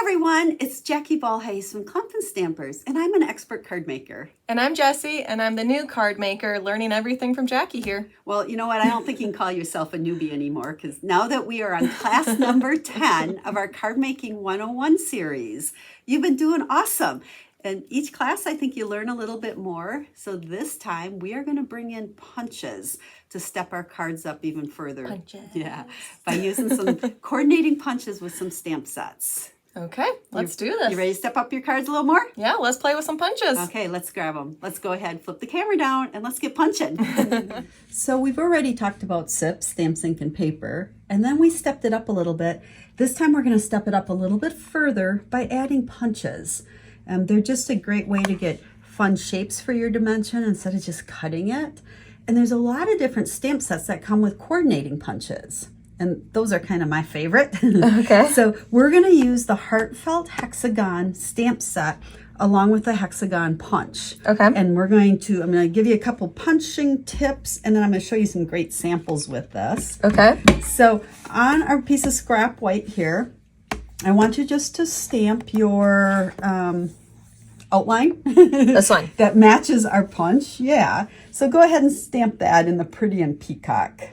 everyone, it's Jackie Ballhays from Clump and Stampers, and I'm an expert card maker. And I'm Jesi, and I'm the new card maker, learning everything from Jackie here. Well, you know what? I don't think you can call yourself a newbie anymore, because now that we are on class number 10 of our Card Making 101 series, you've been doing awesome. And each class, I think you learn a little bit more. So this time, we are going to bring in punches to step our cards up even further. Punches. Yeah, by using some coordinating punches with some stamp sets. Okay, let's do this. You ready to step up your cards a little more? Yeah, let's play with some punches. Okay, let's grab them. Let's go ahead, flip the camera down, and let's get punching. So we've already talked about SIP, stamps, ink, and paper, and then we stepped it up a little bit. This time we're going to step it up a little bit further by adding punches. They're just a great way to get fun shapes for your dimension instead of just cutting it. And there's a lot of different stamp sets that come with coordinating punches. And those are kind of my favorite. Okay. So we're going to use the Heartfelt Hexagon stamp set along with the Hexagon punch. Okay. And I'm going to give you a couple punching tips, and then I'm going to show you some great samples with this. Okay. So on our piece of scrap white here, I want you just to stamp your outline. This one. That matches our punch. Yeah. So go ahead and stamp that in the Pretty and Peacock.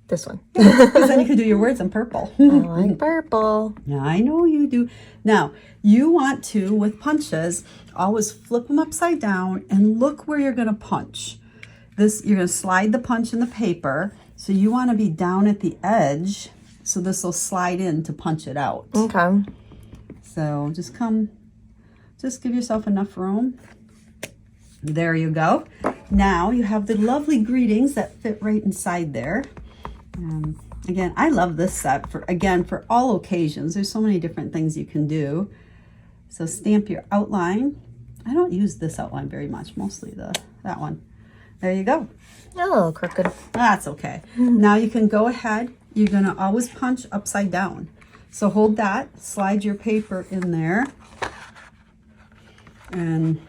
This one. Because then you can do your words in purple. I like purple. Yeah, I know you do. Now, you want to, with punches, always flip them upside down and look where you're going to punch. You're going to slide the punch in the paper. So you want to be down at the edge. So this will slide in to punch it out. Okay. So just give yourself enough room. There you go. Now you have the lovely greetings that fit right inside there. Again, I love this set for all occasions. There's so many different things you can do. So stamp your outline. I don't use this outline very much, mostly that one. There you go. A little crooked. That's okay. Now you can go ahead. You're going to always punch upside down. So hold that, slide your paper in there, and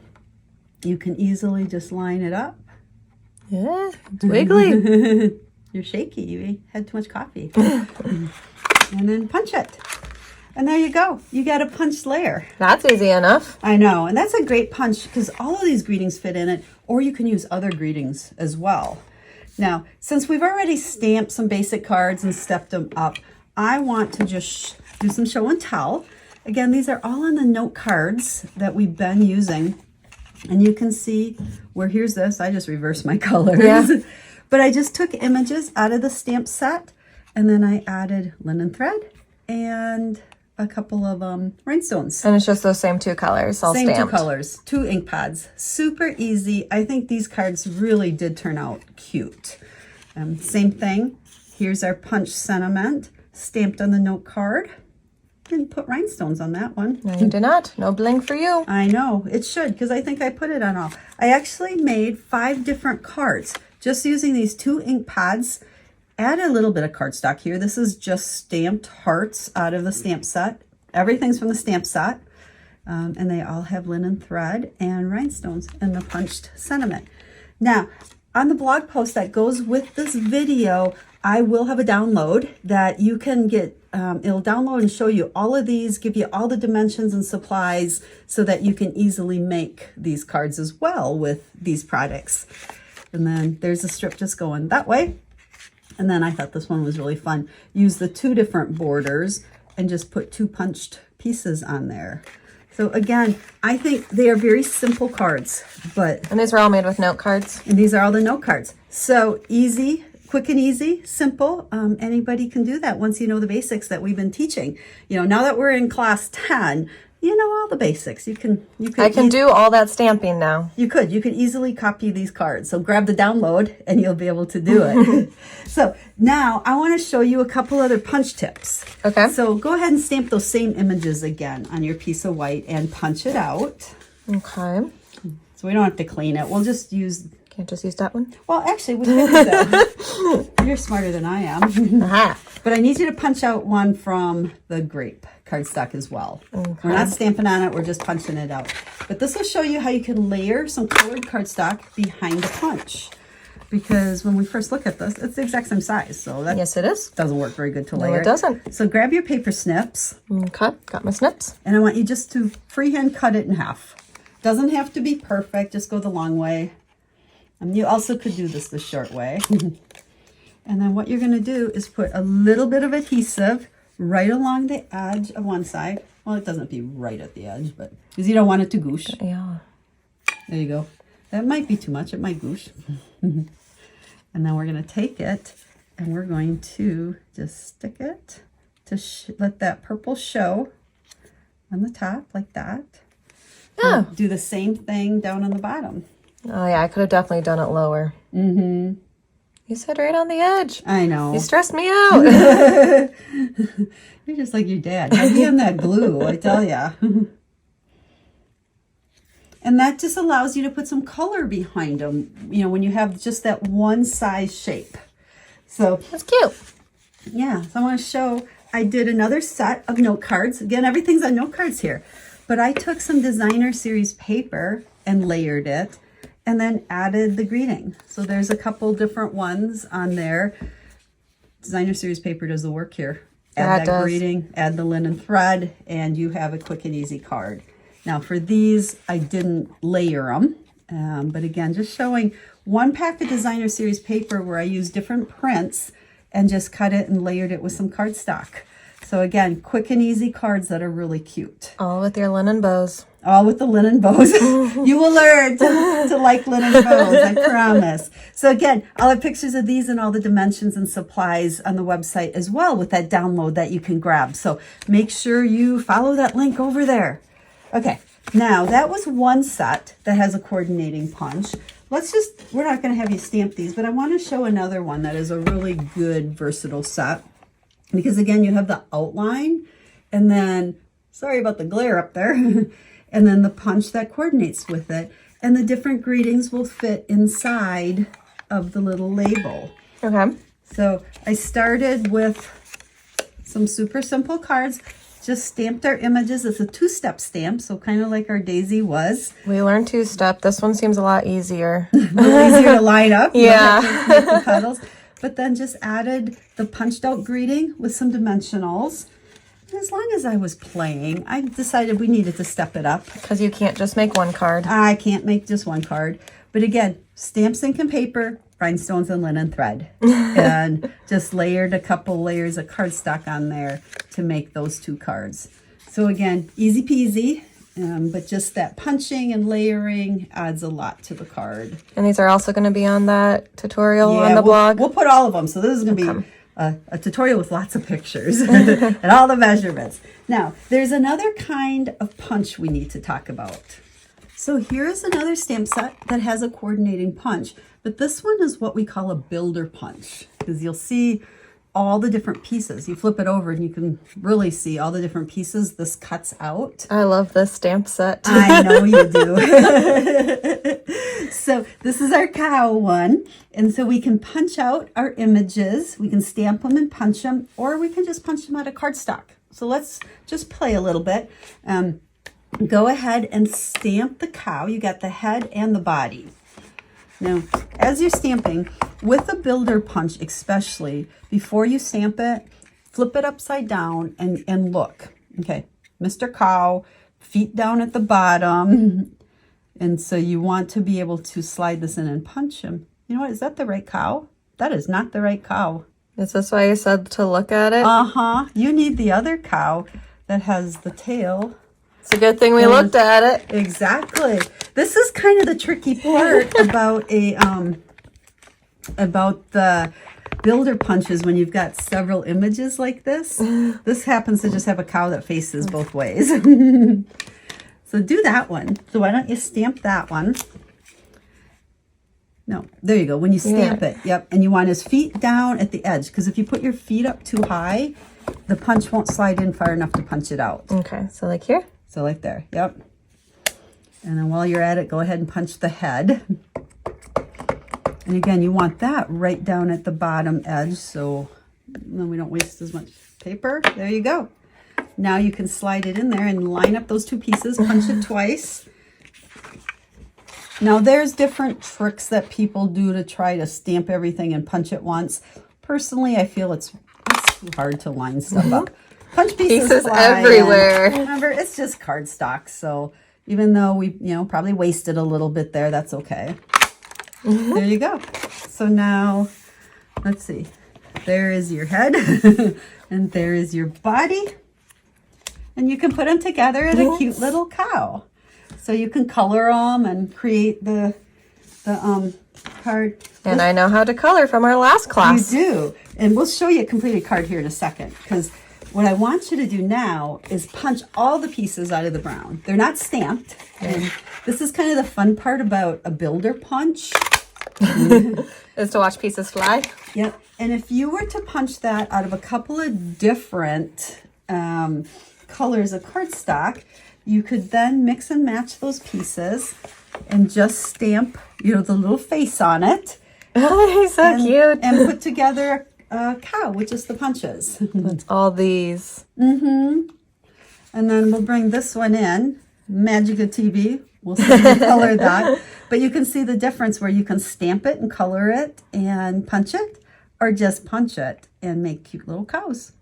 you can easily just line it up. Yeah, it's wiggly. You're shaky. You had too much coffee. And then punch it. And there you go. You got a punch layer. That's easy enough. I know. And that's a great punch because all of these greetings fit in it, or you can use other greetings as well. Now, since we've already stamped some basic cards and stepped them up, I want to just do some show and tell. Again, these are all on the note cards that we've been using. And you can see where here's this. I just reversed my colors. Yeah. But I just took images out of the stamp set, and then I added linen thread and a couple of rhinestones. And it's just those same two colors, all stamped. Same 2 colors, 2 ink pads. Super easy. I think these cards really did turn out cute. Same thing. Here's our punch sentiment stamped on the note card. Didn't put rhinestones on that one. No, you did not. No bling for you. I know. It should, because I think I put it on all. I actually made 5 different cards. Just using these 2 ink pads, add a little bit of cardstock here. This is just stamped hearts out of the stamp set. Everything's from the stamp set. And they all have linen thread and rhinestones and the punched sentiment. Now, on the blog post that goes with this video, I will have a download that you can get. It'll download and show you all of these, give you all the dimensions and supplies so that you can easily make these cards as well with these products. And then there's a strip just going that way. And then I thought this one was really fun. Use the 2 different borders and just put 2 punched pieces on there. So again, I think they are very simple cards, And these are all made with note cards? And these are all the note cards. So easy, quick and easy, simple. Anybody can do that once you know the basics that we've been teaching. Now that we're in class 10, you know all the basics. I can do all that stamping now. You can easily copy these cards. So grab the download and you'll be able to do it. So now I want to show you a couple other punch tips. Okay. So go ahead and stamp those same images again on your piece of white and punch it out. Okay. So we don't have to clean it. We'll just use... Can't just use that one? Well, actually, we can use that. You're smarter than I am. Aha. But I need you to punch out one from the grape cardstock as well. Okay. We're not stamping on it, we're just punching it out. But this will show you how you can layer some colored cardstock behind the punch. because when we first look at this, it's the exact same size. So that Yes, it is. doesn't work very good to No, layer. it doesn't. So grab your paper snips. Okay, got my snips. And I want you just to freehand cut it in half. Doesn't have to be perfect, just go the long way. You also could do this the short way. And then what you're going to do is put a little bit of adhesive right along the edge of one side. Well, it doesn't have to be right at the edge, but because you don't want it to goosh. Yeah. There you go. That might be too much. It might goosh. And then we're going to take it and we're going to just stick it to let that purple show on the top like that. Oh. Do the same thing down on the bottom. Oh, yeah, I could have definitely done it lower. Mm-hmm. You said right on the edge. I know. You stressed me out. You're just like your dad. Heavy on that glue, I tell ya. And that just allows you to put some color behind them, you know, when you have just that one size shape. So That's cute. yeah, so I want to show, I did another set of note cards. Again, everything's on note cards here. But I took some designer series paper and layered it and then added the greeting. So there's a couple different ones on there. Designer series paper does the work here. Add that greeting, add the linen thread, and you have a quick and easy card. Now for these, I didn't layer them. But again, just showing one pack of designer series paper where I used different prints and just cut it and layered it with some cardstock. So again, quick and easy cards that are really cute. All with your linen bows. All with the linen bows. You will learn to like linen bows, I promise. So again, I'll have pictures of these and all the dimensions and supplies on the website as well with that download that you can grab. So make sure you follow that link over there. Okay, now that was one set that has a coordinating punch. We're not going to have you stamp these, but I want to show another one that is a really good versatile set. Because again, you have the outline and then, sorry about the glare up there, and then the punch that coordinates with it. And the different greetings will fit inside of the little label. Okay. So I started with some super simple cards, just stamped our images. It's a two-step stamp, so kind of like our daisy was. We learned two-step. This one seems a lot easier. A little easier to line up. Yeah. The petals. But then just added the punched out greeting with some dimensionals. And as long as I was playing, I decided we needed to step it up. Because you can't just make one card. I can't make just one card. But again, stamps, ink, and paper, rhinestones, and linen thread. And just layered a couple layers of cardstock on there to make those two cards. So again, easy peasy. But just that punching and layering adds a lot to the card. And these are also going to be on that tutorial on the blog? We'll put all of them. So this is going to be a tutorial with lots of pictures and all the measurements. Now, there's another kind of punch we need to talk about. So here's another stamp set that has a coordinating punch. But this one is what we call a builder punch. Because you'll see all the different pieces. You flip it over and you can really see all the different pieces this cuts out. I love this stamp set. I know you do. So this is our cow one. And so we can punch out our images. We can stamp them and punch them, or we can just punch them out of cardstock. So let's just play a little bit. Go ahead and stamp the cow. You got the head and the body. Now, as you're stamping, with a builder punch especially, before you stamp it, flip it upside down and look. Okay, Mr. Cow, feet down at the bottom. And so you want to be able to slide this in and punch him. You know what, is that the right cow? That is not the right cow. Is this why you said to look at it? Uh-huh, you need the other cow that has the tail. It's a good thing we looked at it. Exactly. This is kind of the tricky part about the builder punches when you've got several images like this. This happens to just have a cow that faces both ways. So do that one. So why don't you stamp that one? No, there you go. When you stamp it, yep. And you want his feet down at the edge, because if you put your feet up too high, the punch won't slide in far enough to punch it out. Okay, so like here? So like there, yep. And then while you're at it, go ahead and punch the head. And again, you want that right down at the bottom edge so then we don't waste as much paper. There you go. Now you can slide it in there and line up those two pieces, punch it twice. Now there's different tricks that people do to try to stamp everything and punch it once. Personally, I feel it's too hard to line stuff up. Punch pieces fly everywhere. Remember, it's just cardstock. So even though we, probably wasted a little bit there, that's okay. There you go. So now, let's see. There is your head and there is your body. And you can put them together in a cute little cow. So you can color them and create the card. And I know how to color from our last class. You do. And we'll show you a completed card here in a second. Because what I want you to do now is punch all the pieces out of the brown. They're not stamped. And this is kind of the fun part about a builder punch. Is to watch pieces fly. Yep. And if you were to punch that out of a couple of different colors of cardstock, you could then mix and match those pieces and just stamp, the little face on it. Oh, he's so cute. And put together a cow with just the punches. All these. And then we'll bring this one in, Magic of TV. We'll see you color that. But you can see the difference where you can stamp it and color it and punch it, or just punch it and make cute little cows.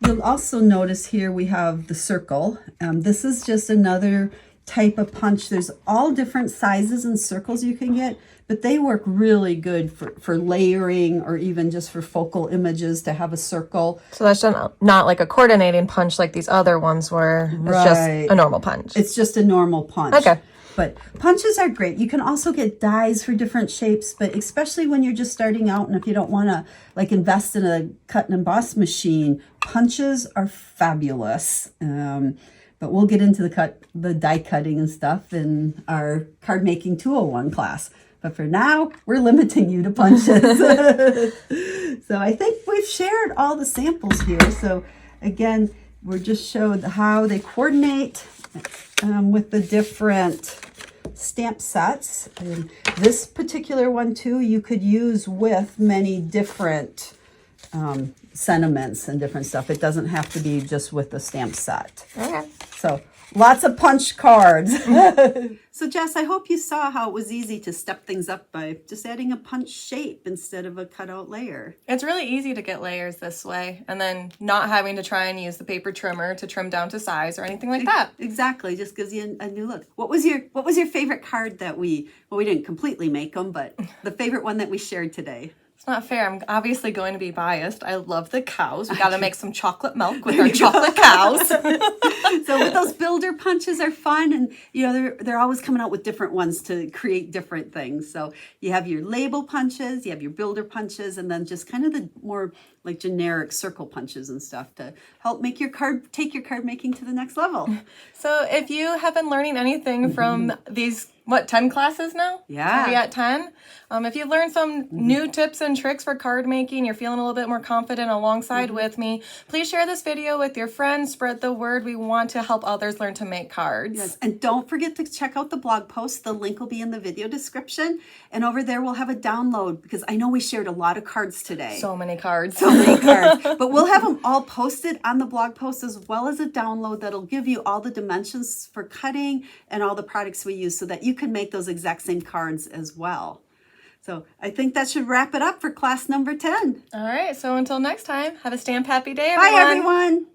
You'll also notice here we have the circle. This is just another type of punch. There's all different sizes and circles you can get, but they work really good for layering or even just for focal images to have a circle. So that's not like a coordinating punch like these other ones were. It's just a normal punch. It's just a normal punch. Okay. But punches are great. You can also get dies for different shapes, but especially when you're just starting out and if you don't want to invest in a cut and emboss machine, punches are fabulous. But we'll get into the die cutting and stuff in our card making 201 class. But for now, we're limiting you to punches. So I think we've shared all the samples here. So again, we're just showed how they coordinate with the different stamp sets. And this particular one too, you could use with many different sentiments and different stuff. It doesn't have to be just with the stamp set. Okay. So lots of punch cards. So Jess, I hope you saw how it was easy to step things up by just adding a punch shape instead of a cutout layer. It's really easy to get layers this way and then not having to try and use the paper trimmer to trim down to size or anything like that. Exactly. Just gives you a new look. What was your favorite card that we didn't completely make them, but the favorite one that we shared today? It's not fair. I'm obviously going to be biased. I love the cows. We got to make some chocolate milk with our chocolate cows. So with those builder punches are fun, and they're always coming out with different ones to create different things. So you have your label punches, you have your builder punches, and then just kind of the more like generic circle punches and stuff to help make take your card making to the next level. So if you have been learning anything from these 10 classes now? Yeah. Are we at 10? If you learned some new tips and tricks for card making, you're feeling a little bit more confident alongside with me, please share this video with your friends, spread the word. We want to help others learn to make cards. Yes, and don't forget to check out the blog post. The link will be in the video description. And over there we'll have a download because I know we shared a lot of cards today. So many cards. So many cards. But we'll have them all posted on the blog post as well as a download that'll give you all the dimensions for cutting and all the products we use so that you can make those exact same cards as well. So I think that should wrap it up for class number 10. All right, so until next time, have a stamp happy day, everyone. Bye, everyone.